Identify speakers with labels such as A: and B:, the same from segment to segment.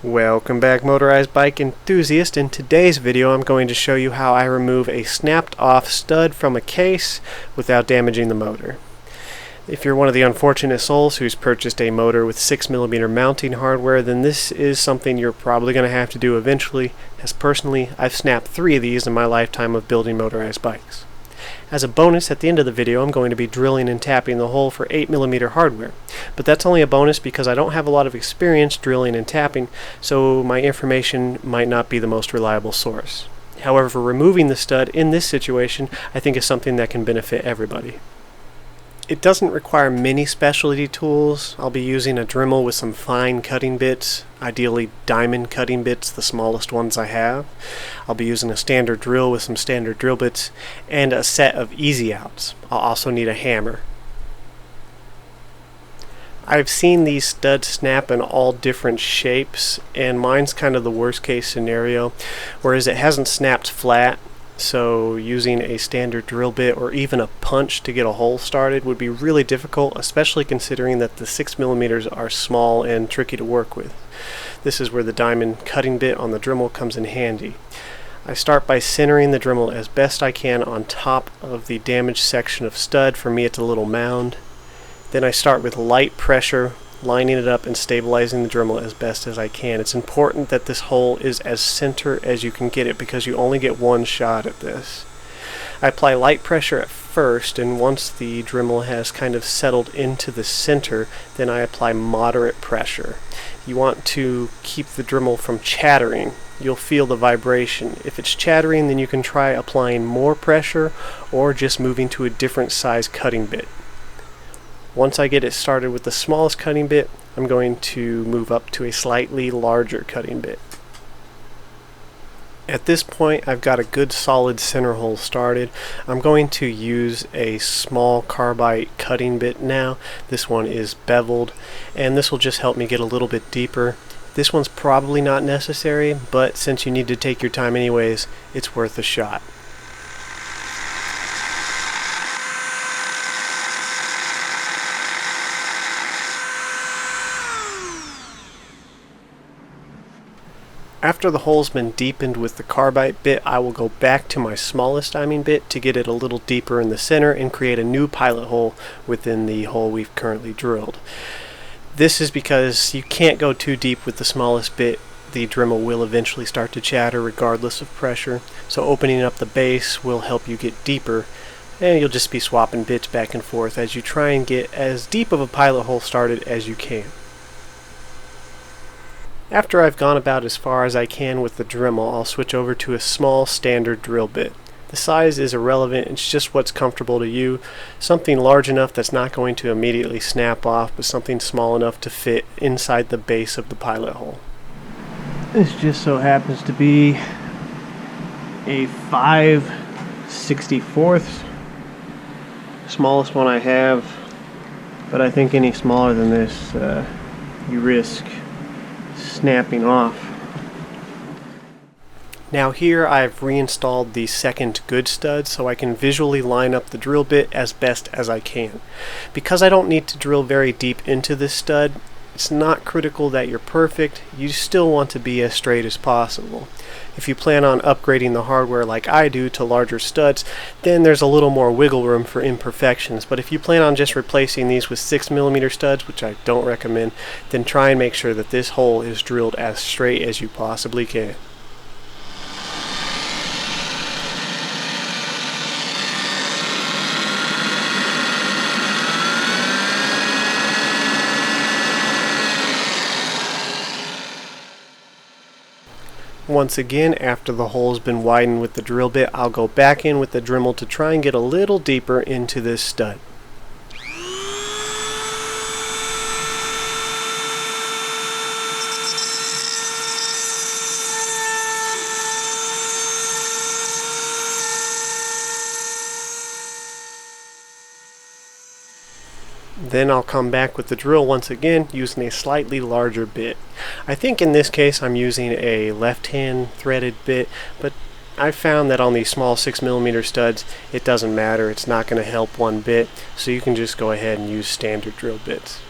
A: Welcome back, Motorized bike enthusiast. In today's video I'm going to show you how I remove a snapped off stud from a case without damaging the motor. If you're one of the unfortunate souls who's purchased a motor with 6mm mounting hardware, then this is something you're probably going to have to do eventually, as personally I've snapped 3 of these in my lifetime of building motorized bikes. As a bonus, at the end of the video I'm going to be drilling and tapping the hole for 8mm hardware, but that's only a bonus because I don't have a lot of experience drilling and tapping, so my information might not be the most reliable source. However, removing the stud in this situation I think is something that can benefit everybody. It doesn't require many specialty tools. I'll be using a Dremel with some fine cutting bits, ideally diamond cutting bits, the smallest ones I have. I'll be using a standard drill with some standard drill bits and a set of easy outs. I'll also need a hammer. I've seen these studs snap in all different shapes, and mine's kind of the worst case scenario, whereas it hasn't snapped flat. So using a standard drill bit or even a punch to get a hole started would be really difficult, especially considering that the 6mm are small and tricky to work with. This is where the diamond cutting bit on the Dremel comes in handy. I start by centering the Dremel as best I can on top of the damaged section of stud. For me it's a little mound. Then I start with light pressure, lining it up and stabilizing the Dremel as best as I can. It's important that this hole is as center as you can get it because you only get one shot at this. I apply light pressure at first, and once the Dremel has kind of settled into the center, then I apply moderate pressure. You want to keep the Dremel from chattering. You'll feel the vibration. If it's chattering, then you can try applying more pressure or just moving to a different size cutting bit. Once I get it started with the smallest cutting bit, I'm going to move up to a slightly larger cutting bit. At this point I've got a good solid center hole started. I'm going to use a small carbide cutting bit now. This one is beveled, and this will just help me get a little bit deeper. This one's probably not necessary, but since you need to take your time anyways, it's worth a shot. After the hole's been deepened with the carbide bit, I will go back to my smallest timing bit to get it a little deeper in the center and create a new pilot hole within the hole we've currently drilled. This is because you can't go too deep with the smallest bit. The Dremel will eventually start to chatter regardless of pressure, so opening up the base will help you get deeper, and you'll just be swapping bits back and forth as you try and get as deep of a pilot hole started as you can. After I've gone about as far as I can with the Dremel, I'll switch over to a small standard drill bit. The size is irrelevant, it's just what's comfortable to you. Something large enough that's not going to immediately snap off, but something small enough to fit inside the base of the pilot hole. This just so happens to be a 5/64, smallest one I have, but I think any smaller than this you risk snapping off. Now here I've reinstalled the second good stud so I can visually line up the drill bit as best as I can. Because I don't need to drill very deep into this stud, it's not critical that you're perfect. You still want to be as straight as possible. If you plan on upgrading the hardware like I do to larger studs, then there's a little more wiggle room for imperfections. But if you plan on just replacing these with 6mm studs, which I don't recommend, then try and make sure that this hole is drilled as straight as you possibly can. Once again, after the hole's been widened with the drill bit, I'll go back in with the Dremel to try and get a little deeper into this stud. Then I'll come back with the drill once again using a slightly larger bit. I think in this case I'm using a left-hand threaded bit, but I've found that on these small 6mm studs it doesn't matter, it's not going to help one bit, so you can just go ahead and use standard drill bits.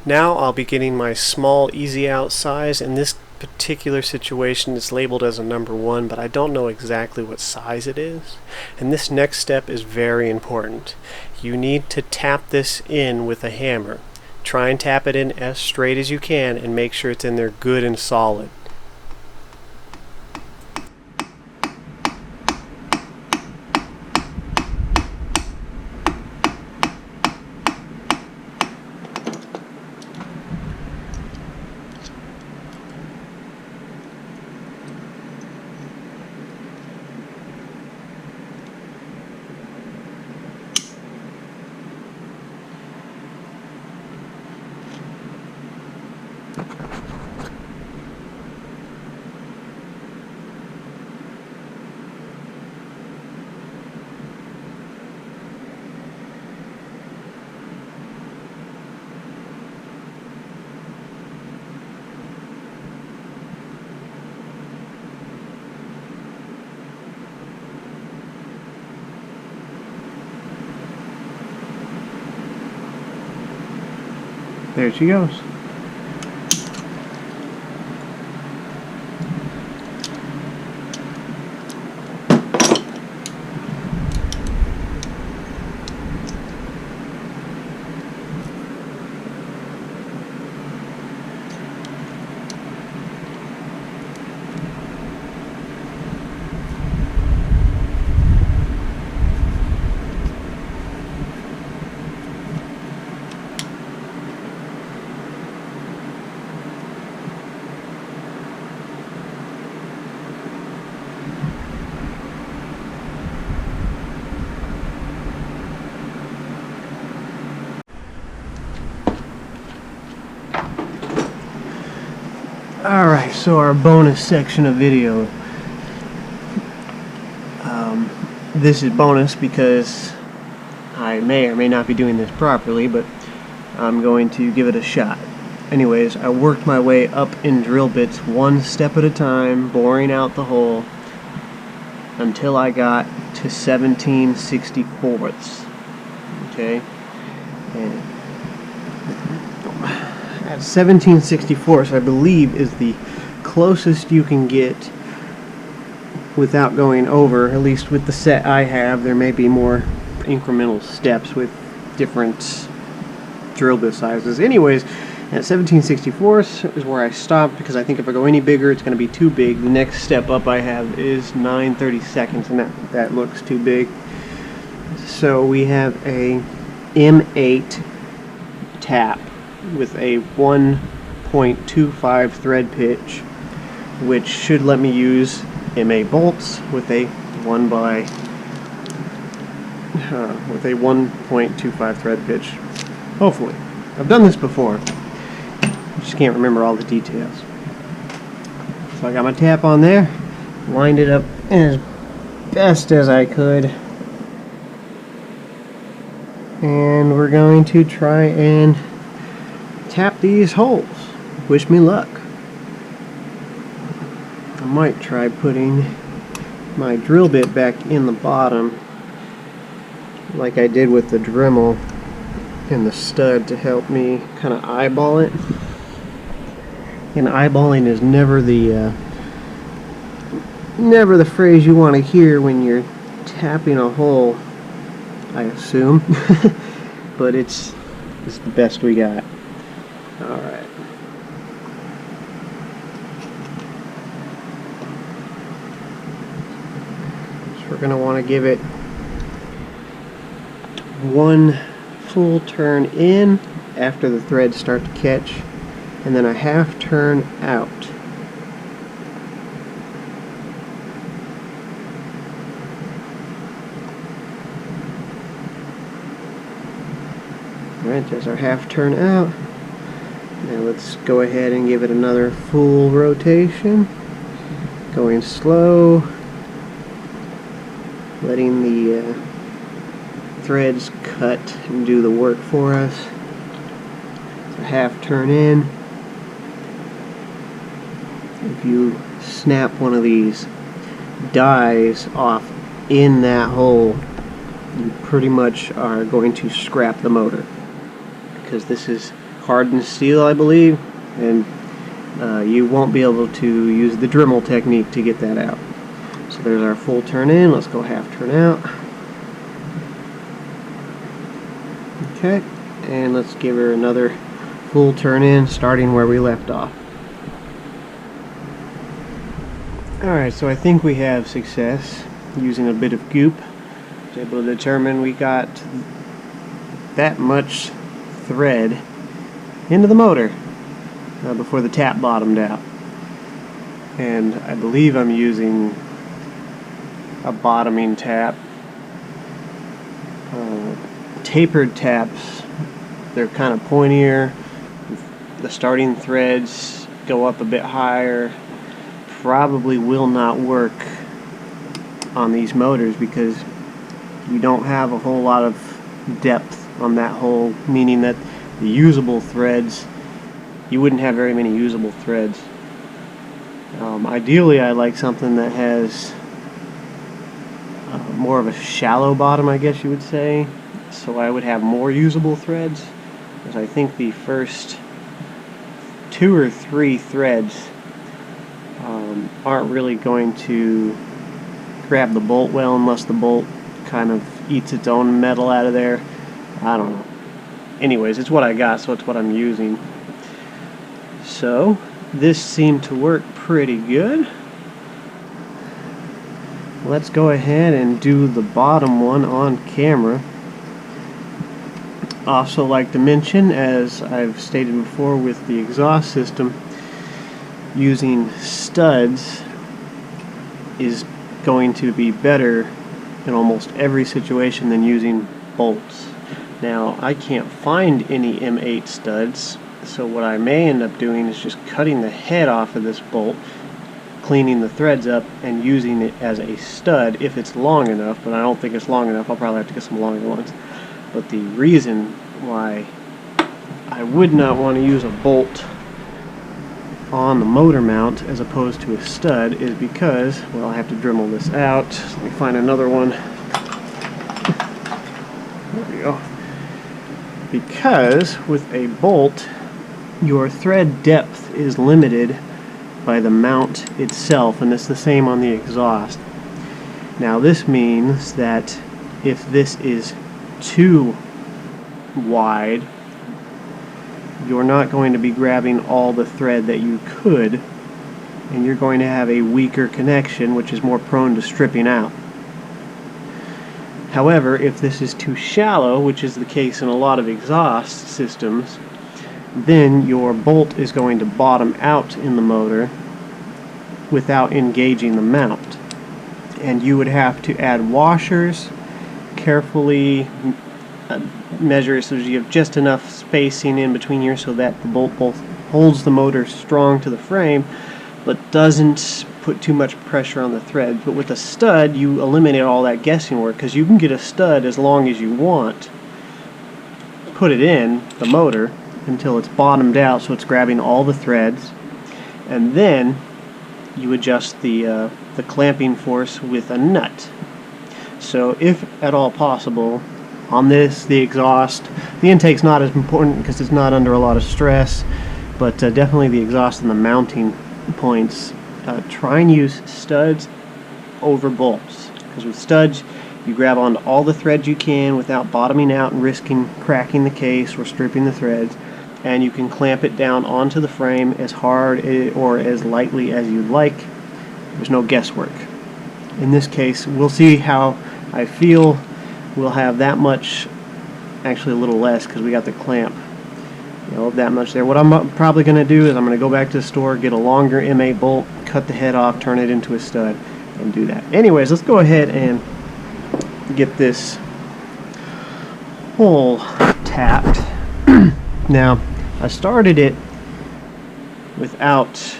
A: Now I'll be getting my small easy out size. In this particular situation it's labeled as a number 1, but I don't know exactly what size it is. And this next step is very important. You need to tap this in with a hammer. Try and tap it in as straight as you can and make sure it's in there good and solid.
B: There she goes. Alright, so our bonus section of video. This is bonus because I may or may not be doing this properly, but I'm going to give it a shot. Anyways, I worked my way up in drill bits one step at a time, boring out the hole until I got to 17/64ths. Okay? And at 17/64ths, I believe, is the closest you can get without going over, at least with the set I have. There may be more incremental steps with different drill bit sizes. Anyways, at 17/64ths is where I stopped, because I think if I go any bigger it's going to be too big. The next step up I have is 9/32, and that looks too big. So we have a M8 tap with a 1.25 thread pitch, which should let me use M8 bolts with a 1.25 thread pitch. Hopefully. I've done this before. I just can't remember all the details. So I got my tap on there, lined it up as best as I could, and we're going to try and tap these holes. Wish me luck. I might try putting my drill bit back in the bottom like I did with the Dremel and the stud to help me kind of eyeball it. And eyeballing is never the phrase you want to hear when you're tapping a hole, I assume. But it's the best we got. Alright. So we're going to want to give it one full turn in after the threads start to catch, and then a half turn out. Alright, there's our half turn out. Now let's go ahead and give it another full rotation. Going slow, letting the threads cut and do the work for us. So half turn in. If you snap one of these dies off in that hole, you pretty much are going to scrap the motor, because this is hardened steel, I believe, and you won't be able to use the Dremel technique to get that out. So there's our full turn in. Let's go half turn out. Okay, and let's give her another full turn in, starting where we left off. Alright, so I think we have success using a bit of goop. I was able to determine we got that much thread into the motor before the tap bottomed out. And I believe I'm using a bottoming tap. Tapered taps, they're kind of pointier. The starting threads go up a bit higher. Probably will not work on these motors because you don't have a whole lot of depth on that hole, meaning that the usable threads, you wouldn't have very many usable threads. Ideally, I like something that has more of a shallow bottom, I guess you would say, so I would have more usable threads, because I think the first 2 or 3 threads aren't really going to grab the bolt well unless the bolt kind of eats its own metal out of there. I don't know. Anyways, it's what I got, so it's what I'm using. So this seemed to work pretty good. Let's go ahead and do the bottom one on camera. Also like to mention, as I've stated before with the exhaust system, using studs is going to be better in almost every situation than using bolts. Now, I can't find any M8 studs, so what I may end up doing is just cutting the head off of this bolt, cleaning the threads up, and using it as a stud if it's long enough, but I don't think it's long enough. I'll probably have to get some longer ones. But the reason why I would not want to use a bolt on the motor mount as opposed to a stud is because, well, I have to Dremel this out. So let me find another one. There we go. Because with a bolt, your thread depth is limited by the mount itself, and it's the same on the exhaust. Now this means that if this is too wide, you're not going to be grabbing all the thread that you could, and you're going to have a weaker connection, which is more prone to stripping out. However, if this is too shallow, which is the case in a lot of exhaust systems, then your bolt is going to bottom out in the motor without engaging the mount. And you would have to add washers, carefully measure so you have just enough spacing in between here so that the bolt both holds the motor strong to the frame but doesn't put too much pressure on the thread. But with a stud, you eliminate all that guessing work, because you can get a stud as long as you want, put it in the motor until it's bottomed out so it's grabbing all the threads, and then you adjust the clamping force with a nut. So if at all possible, on this, the exhaust, the intake's not as important because it's not under a lot of stress, but definitely the exhaust and the mounting points, try and use studs over bolts, because with studs you grab onto all the threads you can without bottoming out and risking cracking the case or stripping the threads, and you can clamp it down onto the frame as hard or as lightly as you'd like. There's no guesswork. In this case, we'll see how I feel. We'll have that much, actually a little less because we got the clamp, that much there. What I'm probably going to do is I'm going to go back to the store, get a longer M8 bolt, cut the head off, turn it into a stud, and do that. Anyways, let's go ahead and get this hole tapped. Now, I started it without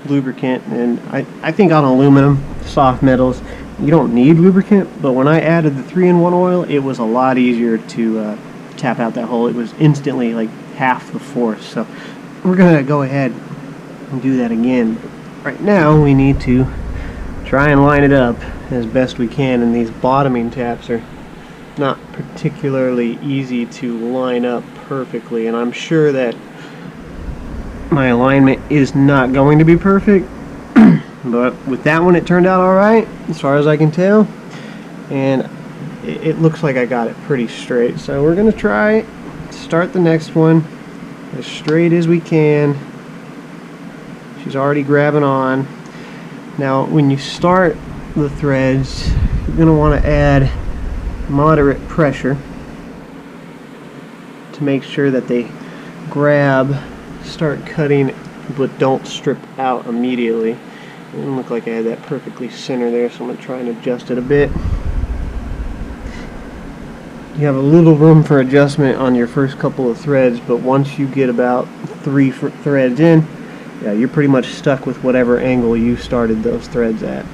B: lubricant, and I think on aluminum, soft metals, you don't need lubricant, but when I added the 3-in-1 oil, it was a lot easier to tap out that hole. It was instantly like half the force. So we're going to go ahead and do that again. Right now we need to try and line it up as best we can, and these bottoming taps are not particularly easy to line up perfectly, and I'm sure that my alignment is not going to be perfect, but with that one it turned out alright as far as I can tell, and it looks like I got it pretty straight. So we're going to try start the next one as straight as we can. She's already grabbing on. Now when you start the threads, you're going to want to add moderate pressure to make sure that they grab, start cutting, but don't strip out immediately. It didn't look like I had that perfectly centered there, so I'm going to try and adjust it a bit. You have a little room for adjustment on your first couple of threads, but once you get about 3 threads in, yeah, you're pretty much stuck with whatever angle you started those threads at.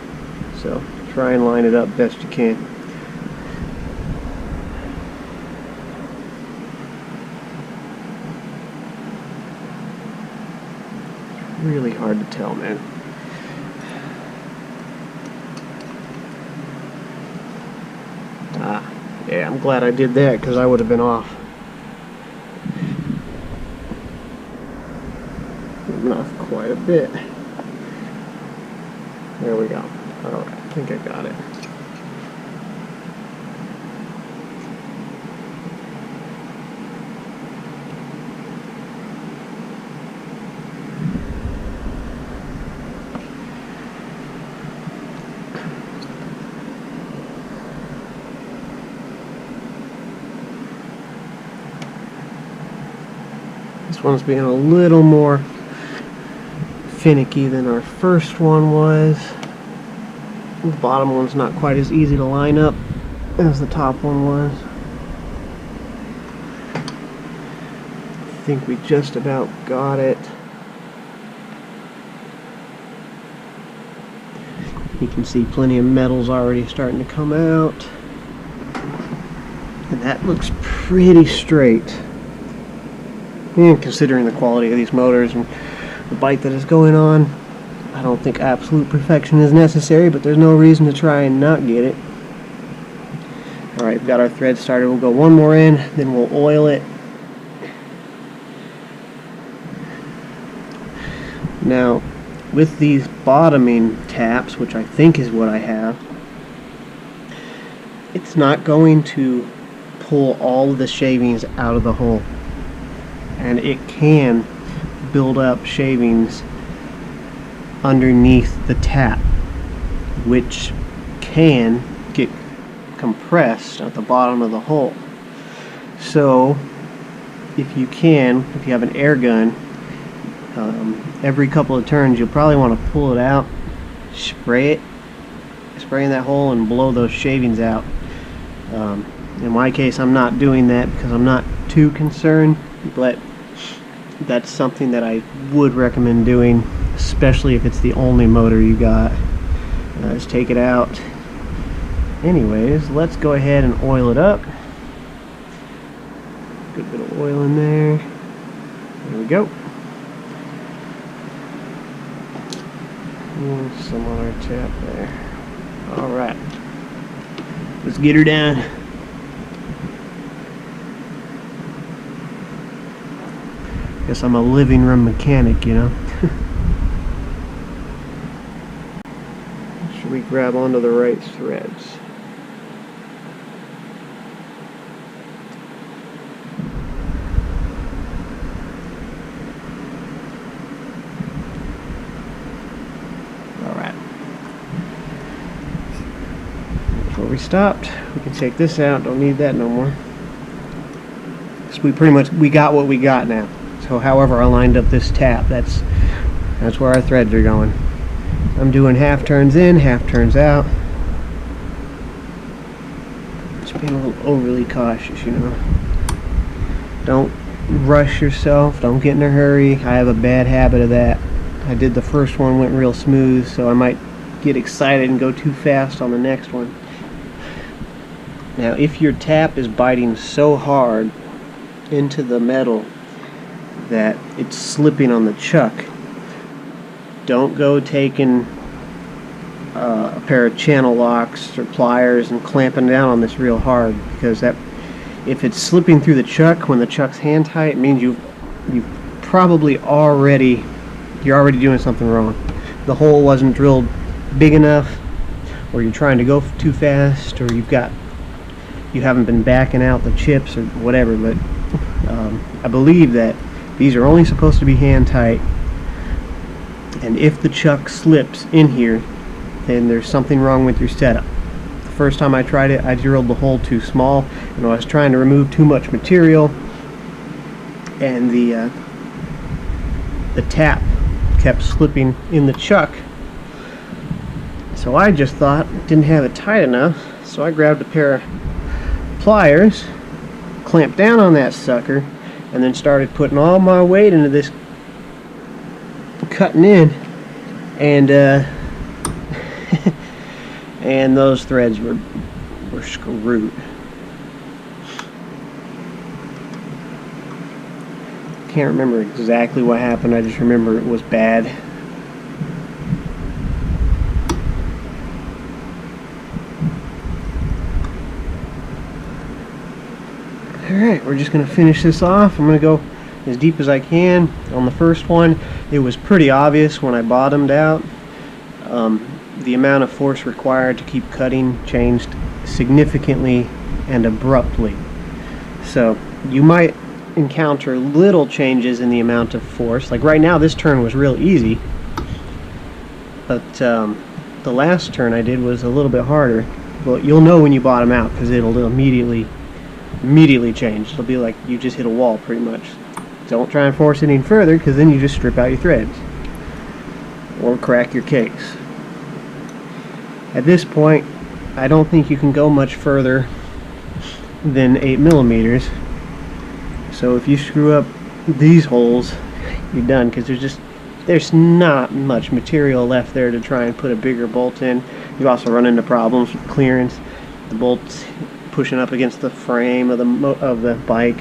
B: So try and line it up best you can. Really hard to tell, man. Yeah, I'm glad I did that because I would have been off. Not quite a bit. There we go. Alright, I think I got it. This one's being a little more finicky than our first one was. The bottom one's not quite as easy to line up as the top one was. I think we just about got it. You can see plenty of metals already starting to come out. And that looks pretty straight. And considering the quality of these motors and the bite that is going on, I don't think absolute perfection is necessary, but there's no reason to try and not get it. Alright, we've got our thread started. We'll go one more in, then we'll oil it. Now, with these bottoming taps, which I think is what I have, it's not going to pull all of the shavings out of the hole. And it can build up shavings underneath the tap, which can get compressed at the bottom of the hole. So if you have an air gun, every couple of turns you'll probably want to pull it out, spray in that hole and blow those shavings out. In my case, I'm not doing that because I'm not too concerned, but that's something that I would recommend doing, especially if it's the only motor you got. Let's take it out. Anyways, let's go ahead and oil it up. Good bit of oil in there. There we go. And some on our tap there. Alright. Let's get her down. Guess I'm a living room mechanic, you know. Should we grab onto the right threads? Alright. Before we stopped, we can take this out. Don't need that no more. So we got what we got now. So however I lined up this tap, that's where our threads are going. I'm doing half turns in, half turns out. Just being a little overly cautious, you know. Don't rush yourself, don't get in a hurry. I have a bad habit of that. I did the first one, went real smooth, so I might get excited and go too fast on the next one. Now if your tap is biting so hard into the metal that it's slipping on the chuck, don't go taking a pair of channel locks or pliers and clamping down on this real hard, because that If it's slipping through the chuck when the chuck's hand tight, it means you're already doing something wrong. The hole wasn't drilled big enough, or you're trying to go too fast, or you haven't been backing out the chips or whatever. But I believe that these are only supposed to be hand tight, and if the chuck slips in here, then there's something wrong with your setup. The first time I tried it, I drilled the hole too small, and I was trying to remove too much material, and the tap kept slipping in the chuck. So I just thought didn't have it tight enough, so I grabbed a pair of pliers, clamped down on that sucker, and then started putting all my weight into this cutting in, and and those threads were screwed. Can't remember exactly what happened, I just remember it was bad. Alright, we're just going to finish this off. I'm going to go as deep as I can. On the first one, it was pretty obvious when I bottomed out. The amount of force required to keep cutting changed significantly and abruptly. So you might encounter little changes in the amount of force. Like right now, this turn was real easy, but the last turn I did was a little bit harder. Well, you'll know when you bottom out because it'll immediately change. It'll be like you just hit a wall pretty much. Don't try and force it any further, because then you just strip out your threads or crack your case. At this point, I don't think you can go much further than 8mm. So if you screw up these holes, you're done, because there's not much material left there to try and put a bigger bolt in. You also run into problems with clearance. The bolts pushing up against the frame of the bike.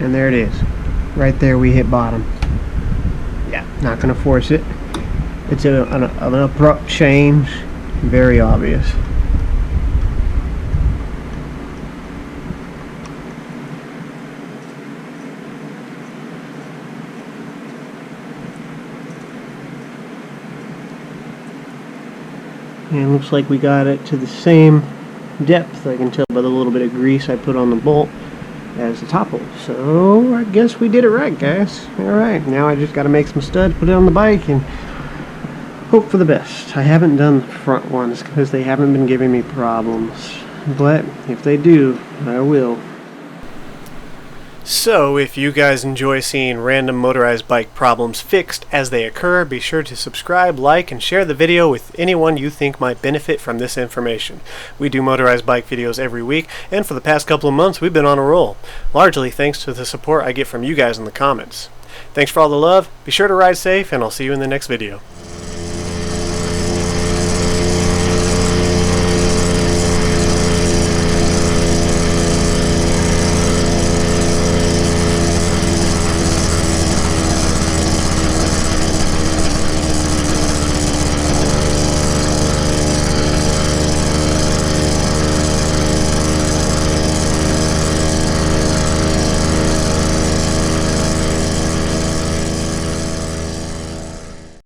B: And there it is. Right there we hit bottom. Yeah, not going to force it. It's an abrupt change. Very obvious. And it looks like we got it to the same depth, I can tell by the little bit of grease I put on the bolt, as the top hole. So I guess we did it right, guys. Alright, now I just got to make some studs, put it on the bike, and hope for the best. I haven't done the front ones because they haven't been giving me problems, but if they do, I will.
A: So, if you guys enjoy seeing random motorized bike problems fixed as they occur, be sure to subscribe, like, and share the video with anyone you think might benefit from this information. We do motorized bike videos every week, and for the past couple of months we've been on a roll, largely thanks to the support I get from you guys in the comments. Thanks for all the love, be sure to ride safe, and I'll see you in the next video.